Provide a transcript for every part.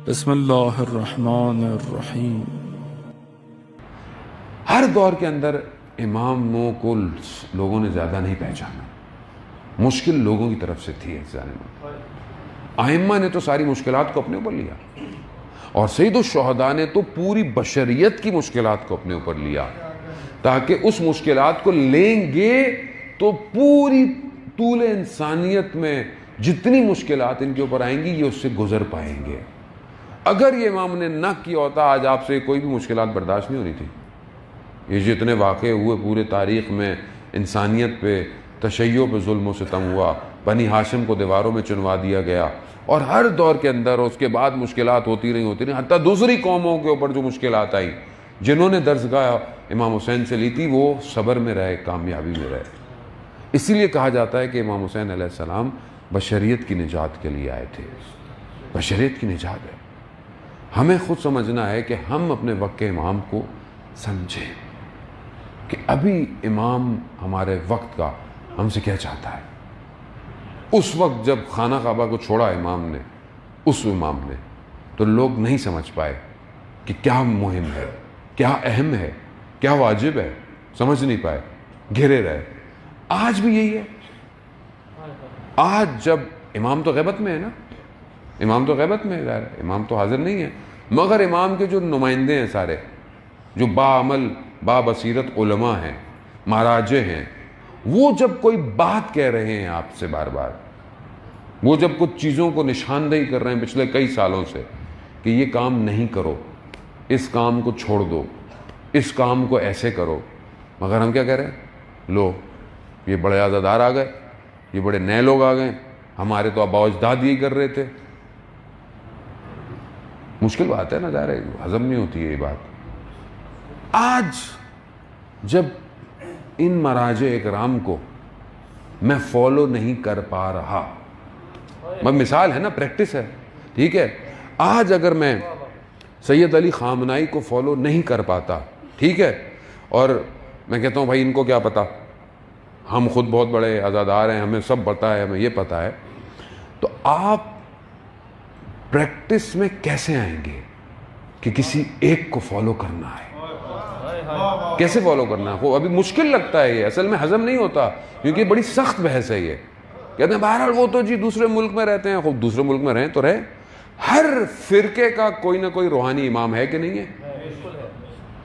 بسم اللہ الرحمن الرحیم۔ ہر دور کے اندر اماموں کو لوگوں نے زیادہ نہیں پہچانا، مشکل لوگوں کی طرف سے تھی اس زمانے میں۔ ائمہ نے تو ساری مشکلات کو اپنے اوپر لیا، اور سید الشہداء نے تو پوری بشریت کی مشکلات کو اپنے اوپر لیا، تاکہ اس مشکلات کو لیں گے تو پوری طول انسانیت میں جتنی مشکلات ان کے اوپر آئیں گی یہ اس سے گزر پائیں گے۔ اگر یہ امام نے نہ کیا ہوتا آج آپ سے کوئی بھی مشکلات برداشت نہیں ہونی تھی۔ یہ جتنے واقعے ہوئے پورے تاریخ میں، انسانیت پہ تشیع پہ ظلم و ستم ہوا، بنی ہاشم کو دیواروں میں چنوا دیا گیا، اور ہر دور کے اندر اس کے بعد مشکلات ہوتی رہی، حتیٰ دوسری قوموں کے اوپر جو مشکلات آئیں، جنہوں نے درسگاہ امام حسین سے لی تھی وہ صبر میں رہے، کامیابی میں رہے۔ اسی لیے کہا جاتا ہے کہ امام حسین علیہ السلام بشریت کی نجات کے لیے آئے تھے۔ بشریت کی نجات ہے۔ ہمیں خود سمجھنا ہے کہ ہم اپنے وقت کے امام کو سمجھیں کہ ابھی امام ہمارے وقت کا ہم سے کیا چاہتا ہے۔ اس وقت جب خانہ کعبہ کو چھوڑا امام نے، اس امام نے، تو لوگ نہیں سمجھ پائے کہ کیا مہم ہے، کیا اہم ہے، کیا واجب ہے، سمجھ نہیں پائے، گھرے رہے۔ آج بھی یہی ہے۔ آج جب امام تو غیبت میں ہے نا، امام تو غیبت میں ہے، امام تو حاضر نہیں ہے، مگر امام کے جو نمائندے ہیں سارے، جو باعمل با بصیرت علماء ہیں، مراجع ہیں، وہ جب کوئی بات کہہ رہے ہیں آپ سے بار بار، وہ جب کچھ چیزوں کو نشاندہی کر رہے ہیں پچھلے کئی سالوں سے کہ یہ کام نہیں کرو، اس کام کو چھوڑ دو، اس کام کو ایسے کرو، مگر ہم کیا کہہ رہے ہیں؟ لو یہ بڑے عزادار آ گئے، یہ بڑے نئے لوگ آ گئے، ہمارے تو آباء و اجداد یہی کر رہے تھے۔ مشکل بات ہے نا، ظاہر ہے ہضم نہیں ہوتی ہے یہ بات۔ آج جب ان مراجع اکرام کو میں فالو نہیں کر پا رہا، مثال ہے نا، پریکٹس ہے، ٹھیک ہے، آج اگر میں سید علی خامنائی کو فالو نہیں کر پاتا، ٹھیک ہے، اور میں کہتا ہوں بھائی ان کو کیا پتا، ہم خود بہت بڑے عزادار ہیں، ہمیں سب پتا ہے، ہمیں یہ پتا ہے، تو آپ پریکٹس میں کیسے آئیں گے کہ کسی ایک کو فالو کرنا ہے؟ کیسے فالو کرنا ہے؟ ابھی مشکل لگتا ہے، یہ اصل میں ہضم نہیں ہوتا، کیونکہ بڑی سخت بحث ہے یہ۔ کہتے ہیں بہرحال وہ تو جی دوسرے ملک میں رہتے ہیں، خوب دوسرے ملک میں رہیں تو رہے، ہر فرقے کا کوئی نہ کوئی روحانی امام ہے کہ نہیں ہے؟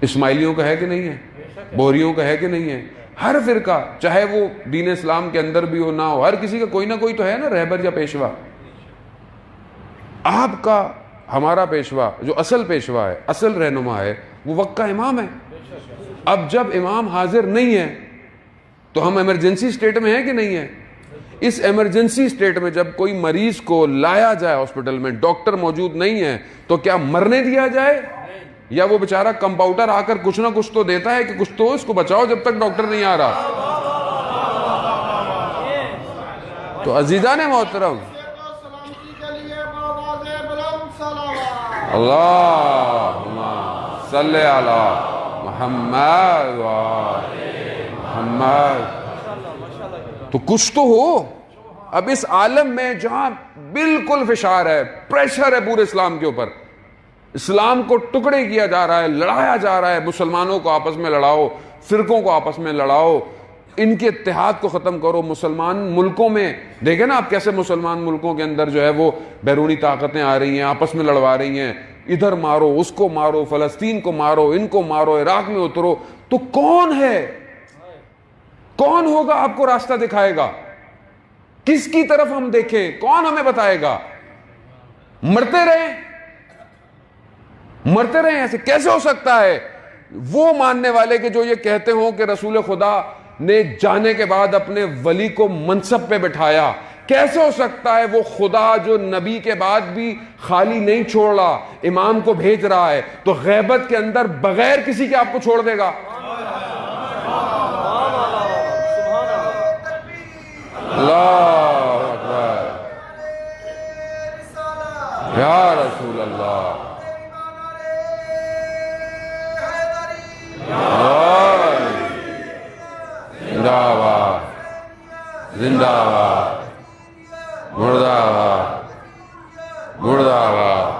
اسماعیلیوں کا ہے کہ نہیں ہے؟ بوریوں کا ہے کہ نہیں ہے؟ ہر فرقہ، چاہے وہ دین اسلام کے اندر بھی ہو نہ ہو، ہر کسی کا کوئی نہ کوئی تو ہے نا رہبر یا پیشوا۔ آپ کا، ہمارا پیشوا جو اصل پیشوا ہے، اصل رہنما ہے، وہ وقت کا امام ہے۔ اب جب امام حاضر نہیں ہے تو ہم ایمرجنسی سٹیٹ میں ہیں کہ نہیں ہے؟ اس ایمرجنسی سٹیٹ میں جب کوئی مریض کو لایا جائے ہاسپٹل میں، ڈاکٹر موجود نہیں ہے، تو کیا مرنے دیا جائے؟ یا وہ بیچارہ کمپاؤنڈر آ کر کچھ نہ کچھ تو دیتا ہے کہ کچھ تو اس کو بچاؤ جب تک ڈاکٹر نہیں آ رہا۔ تو عزیزان محترم، اللہم صلی علی محمد و محمد، تو کچھ تو ہو۔ اب اس عالم میں جہاں بالکل فشار ہے، پریشر ہے پورے اسلام کے اوپر، اسلام کو ٹکڑے کیا جا رہا ہے، لڑایا جا رہا ہے، مسلمانوں کو آپس میں لڑاؤ، فرقوں کو آپس میں لڑاؤ، ان کے اتحاد کو ختم کرو۔ مسلمان ملکوں میں دیکھیں نا آپ کیسے مسلمان ملکوں کے اندر جو ہے وہ بیرونی طاقتیں آ رہی ہیں، آپس میں لڑوا رہی ہیں، ادھر مارو، اس کو مارو، فلسطین کو مارو، ان کو مارو، عراق میں اترو، تو کون ہے؟ کون ہوگا آپ کو راستہ دکھائے گا؟ کس کی طرف ہم دیکھیں؟ کون ہمیں بتائے گا؟ مرتے رہیں ایسے کیسے ہو سکتا ہے؟ وہ ماننے والے کہ جو یہ کہتے ہوں کہ رسول خدا نے جانے کے بعد اپنے ولی کو منصب پہ بٹھایا، کیسے ہو سکتا ہے وہ خدا جو نبی کے بعد بھی خالی نہیں چھوڑ رہا، امام کو بھیج رہا ہے، تو غیبت کے اندر بغیر کسی کے آپ کو چھوڑ دے گا؟ اللہ اکبر، یا رسول اللہ، زندہ باد، زندہ باد، مردہ باد، مردہ باد،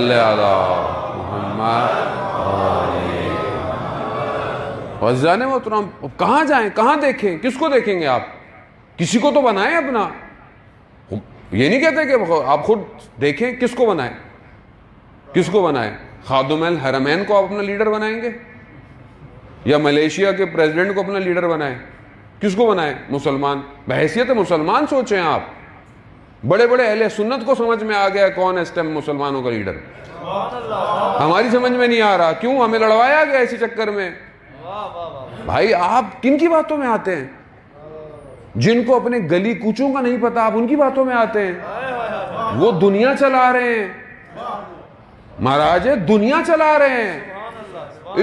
صلی علی محمد۔ عزیزان محترم کہاں جائیں، کہاں دیکھیں، کس کو دیکھیں گے آپ؟ کسی کو تو بنائیں اپنا، یہ نہیں کہتے کہ آپ خود دیکھیں، کس کو بنائیں، کس کو بنائیں؟ خادم الحرمین کو آپ اپنا لیڈر بنائیں گے، یا ملیشیا کے پریزیڈنٹ کو اپنا لیڈر بنائیں؟ کس کو بنائیں؟ مسلمان بحیثیت مسلمان سوچیں آپ۔ بڑے بڑے اہل سنت کو سمجھ میں آ گیا کون ہے اس ٹائم مسلمانوں کا لیڈر، ہماری سمجھ میں نہیں آ رہا، کیوں؟ ہمیں لڑوایا گیا اسی چکر میں۔ بھائی آپ کن کی باتوں میں آتے ہیں؟ جن کو اپنے گلی کوچوں کا نہیں پتا، آپ ان کی باتوں میں آتے ہیں؟ وہ دنیا چلا رہے ہیں مہاراج، دنیا چلا رہے ہیں،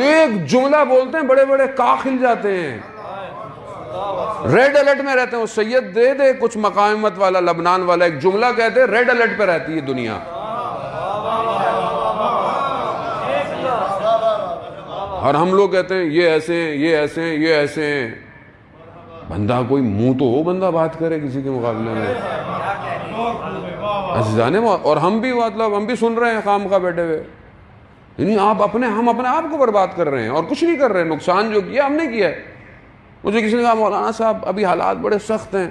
ایک جملہ بولتے ہیں بڑے بڑے کاخ ہل جاتے ہیں، ریڈ الرٹ میں رہتے ہیں۔ وہ سید دے دے کچھ مقامت والا لبنان والا ایک جملہ کہتے ہیں، ریڈ الرٹ پہ رہتی ہے دنیا۔ اور ہم لوگ کہتے ہیں یہ ایسے ہیں، یہ ایسے ہیں، یہ ایسے ہیں۔ بندہ کوئی منہ تو ہو، بندہ بات کرے کسی کے مقابلے میں عزیزان۔ اور ہم بھی مطلب ہم بھی سن رہے ہیں خام خواہ بیٹھے ہوئے، یعنی ہم اپنے آپ کو برباد کر رہے ہیں اور کچھ نہیں کر رہے ہیں۔ نقصان جو کیا ہم نے کیا ہے۔ مجھے کسی نے کہا مولانا صاحب ابھی حالات بڑے سخت ہیں،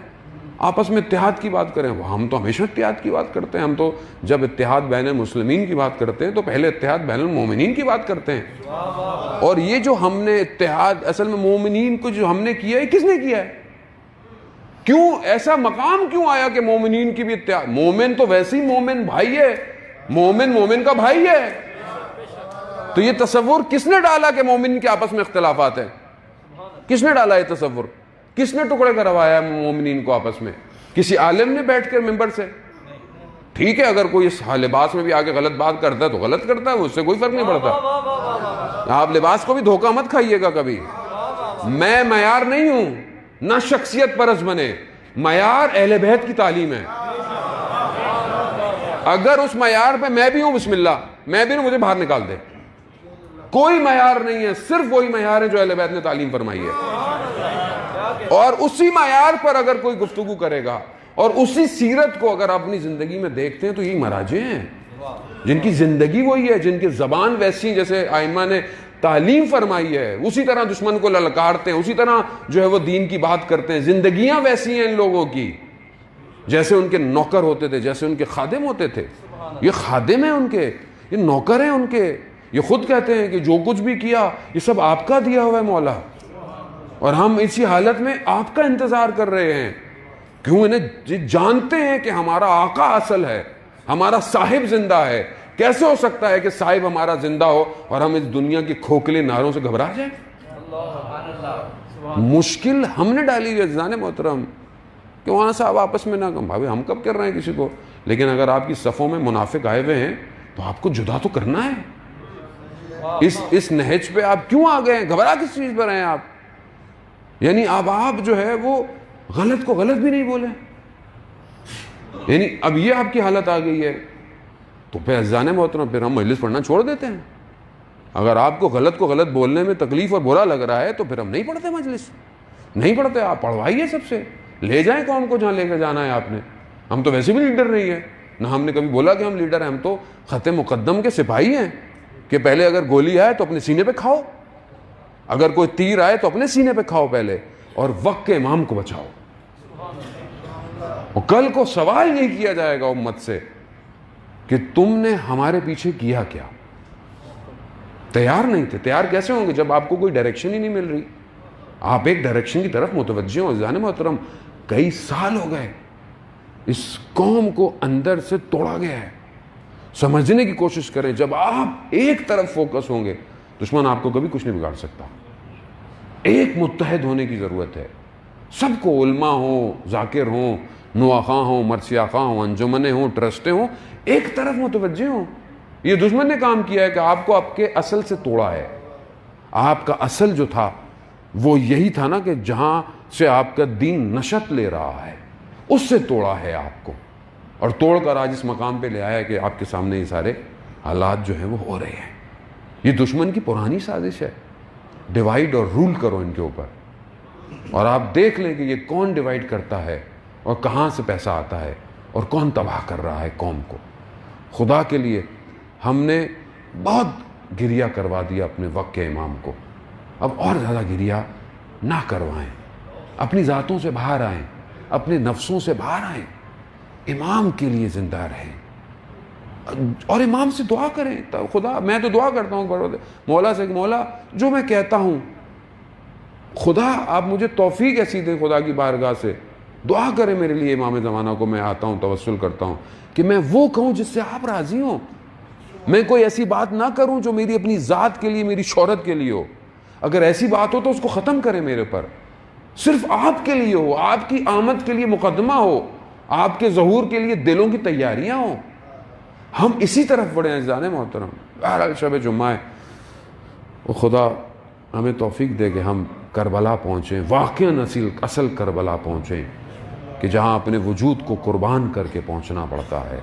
آپس میں اتحاد کی بات کریں۔ ہم تو ہمیشہ اتحاد کی بات کرتے ہیں، ہم تو جب اتحاد بین المسلمین کی بات کرتے ہیں تو پہلے اتحاد بین المومنین کی بات کرتے ہیں۔ اور یہ جو ہم نے اتحاد اصل میں مومنین کو جو ہم نے کیا ہے، کس نے کیا ہے؟ کیوں ایسا مقام کیوں آیا کہ مومنین کی بھی اتحاد؟ مومن تو ویسے ہی مومن بھائی ہے، مومن کا بھائی ہے۔ تو یہ تصور کس نے ڈالا کہ مومن کے آپس میں اختلافات ہیں؟ کس نے ڈالا یہ تصور؟ کس نے ٹکڑے کروایا مومنین کو آپس میں؟ کسی عالم نے بیٹھ کر ممبر سے؟ ٹھیک ہے، اگر کوئی اس لباس میں بھی آگے غلط بات کرتا ہے تو غلط کرتا ہے، اس سے کوئی فرق نہیں پڑتا۔ آپ لباس کو بھی دھوکہ مت کھائیے گا کبھی۔ میں معیار نہیں ہوں، نہ شخصیت پرست بنے، معیار اہل بیت کی تعلیم ہے۔ اگر اس معیار پہ میں بھی ہوں، بسم اللہ، میں بھی ہوں، مجھے باہر نکال دے۔ کوئی معیار نہیں ہے، صرف وہی معیار ہے جو اہل بیت نے تعلیم فرمائی ہے۔ اور اسی معیار پر اگر کوئی گفتگو کرے گا اور اسی سیرت کو اگر اپنی زندگی میں دیکھتے ہیں تو یہی مراجع ہیں جن کی زندگی وہی ہے، جن کی زبان ویسی جیسے آئمہ نے تعلیم فرمائی ہے، اسی طرح دشمن کو للکارتے ہیں، اسی طرح جو ہے وہ دین کی بات کرتے ہیں۔ زندگیاں ویسی ہیں ان لوگوں کی جیسے ان کے نوکر ہوتے تھے، جیسے ان کے خادم ہوتے تھے۔ یہ خادم ہیں ان کے، یہ نوکر ہیں ان کے۔ یہ خود کہتے ہیں کہ جو کچھ بھی کیا یہ سب آپ کا دیا ہوا ہے مولا، اور ہم اسی حالت میں آپ کا انتظار کر رہے ہیں۔ کیوں؟ انہیں جانتے ہیں کہ ہمارا آقا اصل ہے، ہمارا صاحب زندہ ہے۔ کیسے ہو سکتا ہے کہ صاحب ہمارا زندہ ہو اور ہم اس دنیا کی کھوکھلے ناروں سے گھبرا جائیں؟ مشکل ہم نے ڈالی ہوئی ہے عزیزان محترم، کہ وہاں صاحب آپس میں نہ کم بھائی ہم کب کر رہے ہیں کسی کو، لیکن اگر آپ کی صفوں میں منافق آئے ہوئے ہیں تو آپ کو جدا تو کرنا ہے۔ اس نہج پہ آپ کیوں آ گئے ہیں؟ گھبرا کس چیز پر ہیں آپ؟ یعنی اب آپ جو ہے وہ غلط کو غلط بھی نہیں بولے، یعنی اب یہ آپ کی حالت آ گئی ہے تو پھر عزیزان محترم پھر ہم مجلس پڑھنا چھوڑ دیتے ہیں۔ اگر آپ کو غلط بولنے میں تکلیف اور برا لگ رہا ہے تو پھر ہم نہیں پڑھتے، مجلس نہیں پڑھتے۔ آپ پڑھوائیے، سب سے لے جائیں قوم کو جہاں لے کے جانا ہے آپ نے۔ ہم تو ویسے بھی لیڈر نہیں ہیں، نہ ہم نے کبھی بولا کہ ہم لیڈر ہیں، ہم تو خط مقدم کے سپاہی ہیں کہ پہلے اگر گولی آئے تو اپنے سینے پہ کھاؤ، اگر کوئی تیر آئے تو اپنے سینے پہ کھاؤ پہلے، اور وقت کے امام کو بچاؤ۔ اور کل کو سوال نہیں کیا جائے گا امت سے کہ تم نے ہمارے پیچھے کیا کیا۔ تیار نہیں تھے، تیار کیسے ہوں گے جب آپ کو کوئی ڈائریکشن ہی نہیں مل رہی؟ آپ ایک ڈائریکشن کی طرف متوجہ ہوں۔ عزیزان محترم کئی سال ہو گئے اس قوم کو اندر سے توڑا گیا ہے۔ سمجھنے کی کوشش کریں، جب آپ ایک طرف فوکس ہوں گے دشمن آپ کو کبھی کچھ نہیں بگاڑ سکتا۔ ایک متحد ہونے کی ضرورت ہے، سب کو، علماء ہوں، ذاکر ہوں، نواخواں ہوں، مرثیہ خواں ہوں، انجمنیں ہوں، ٹرسٹیں ہوں، ایک طرف متوجہ ہوں۔ یہ دشمن نے کام کیا ہے کہ آپ کو آپ کے اصل سے توڑا ہے۔ آپ کا اصل جو تھا وہ یہی تھا نا کہ جہاں سے آپ کا دین نشت لے رہا ہے، اس سے توڑا ہے آپ کو، اور توڑ کر آج اس مقام پہ لے آیا ہے کہ آپ کے سامنے یہ سارے حالات جو ہیں وہ ہو رہے ہیں۔ یہ دشمن کی پرانی سازش ہے، ڈیوائیڈ اور رول کرو ان کے اوپر، اور آپ دیکھ لیں کہ یہ کون ڈیوائیڈ کرتا ہے اور کہاں سے پیسہ آتا ہے اور کون تباہ کر رہا ہے قوم کو۔ خدا کے لیے ہم نے بہت گریہ کروا دیا اپنے وقت کے امام کو، اب اور زیادہ گریہ نہ کروائیں، اپنی ذاتوں سے باہر آئیں، اپنے نفسوں سے باہر آئیں، امام کے لیے زندہ رہیں اور امام سے دعا کریں۔ خدا، میں تو دعا کرتا ہوں مولا سے کہ مولا جو میں کہتا ہوں خدا آپ مجھے توفیق ایسی دیں، خدا کی بارگاہ سے دعا کریں میرے لیے امام زمانہ کو، میں آتا ہوں توسل کرتا ہوں کہ میں وہ کہوں جس سے آپ راضی ہوں، میں کوئی ایسی بات نہ کروں جو میری اپنی ذات کے لیے، میری شہرت کے لیے ہو، اگر ایسی بات ہو تو اس کو ختم کریں میرے پر، صرف آپ کے لیے ہو، آپ کی آمد کے لیے مقدمہ ہو، آپ کے ظہور کے لیے دلوں کی تیاریاں ہوں، ہم اسی طرف بڑھے ہیں عزیزان محترم۔ بہرحال شب جمعہ ہے، وہ خدا ہمیں توفیق دے کہ ہم کربلا پہنچیں، واقعاً اصل کربلا پہنچیں کہ جہاں اپنے وجود کو قربان کر کے پہنچنا پڑتا ہے۔